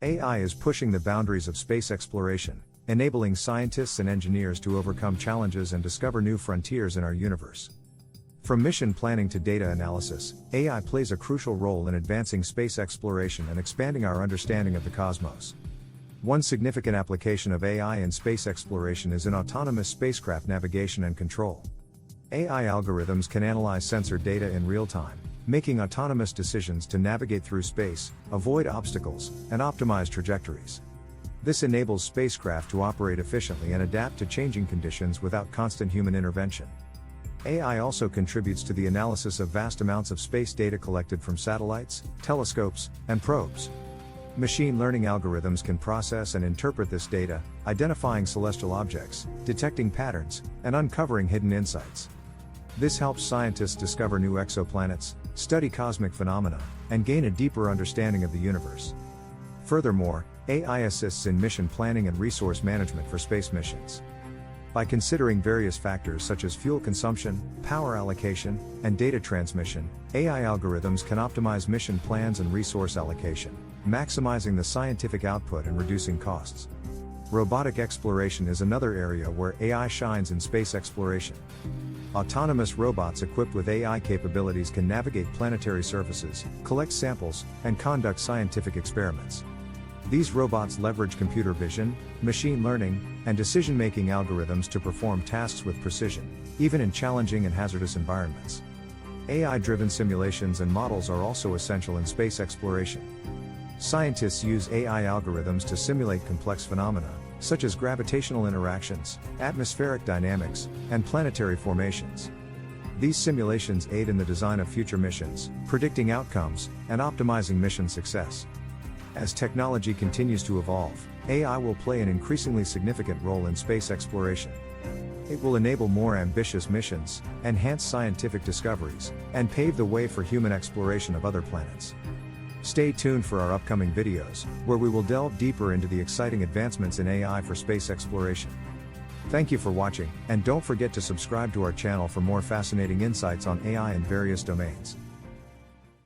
AI is pushing the boundaries of space exploration, enabling scientists and engineers to overcome challenges and discover new frontiers in our universe. From mission planning to data analysis, AI plays a crucial role in advancing space exploration and expanding our understanding of the cosmos. One significant application of AI in space exploration is in autonomous spacecraft navigation and control. AI algorithms can analyze sensor data in real time, making autonomous decisions to navigate through space, avoid obstacles, and optimize trajectories. This enables spacecraft to operate efficiently and adapt to changing conditions without constant human intervention. AI also contributes to the analysis of vast amounts of space data collected from satellites, telescopes, and probes. Machine learning algorithms can process and interpret this data, identifying celestial objects, detecting patterns, and uncovering hidden insights. This helps scientists discover new exoplanets, study cosmic phenomena, and gain a deeper understanding of the universe. Furthermore, AI assists in mission planning and resource management for space missions. By considering various factors such as fuel consumption, power allocation, and data transmission, AI algorithms can optimize mission plans and resource allocation, maximizing the scientific output and reducing costs. Robotic exploration is another area where AI shines in space exploration. Autonomous robots equipped with AI capabilities can navigate planetary surfaces, collect samples, and conduct scientific experiments. These robots leverage computer vision, machine learning, and decision-making algorithms to perform tasks with precision, even in challenging and hazardous environments. AI-driven simulations and models are also essential in space exploration. Scientists use AI algorithms to simulate complex phenomena, such as gravitational interactions, atmospheric dynamics, and planetary formations. These simulations aid in the design of future missions, predicting outcomes, and optimizing mission success. As technology continues to evolve, AI will play an increasingly significant role in space exploration. It will enable more ambitious missions, enhance scientific discoveries, and pave the way for human exploration of other planets. Stay tuned for our upcoming videos, where we will delve deeper into the exciting advancements in AI for space exploration. Thank you for watching, and don't forget to subscribe to our channel for more fascinating insights on AI in various domains.